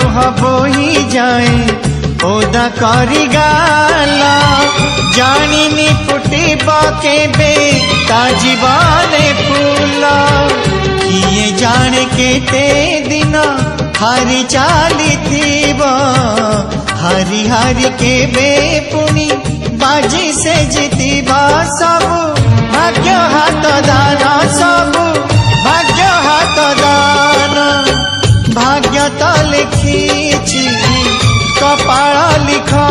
लुह बोही जाए ओदा करी गाला जानिनी फुटिबा केबे ता जीवाने फूला किए जाने केते दिन हरी चाली थीबा हरी हरी केबे पुनी बाजी से जीतिबा सबु भाग्य हाथ दान सबु भाग्य हाथ दान भाग्य तो लिखी कपाल लिखा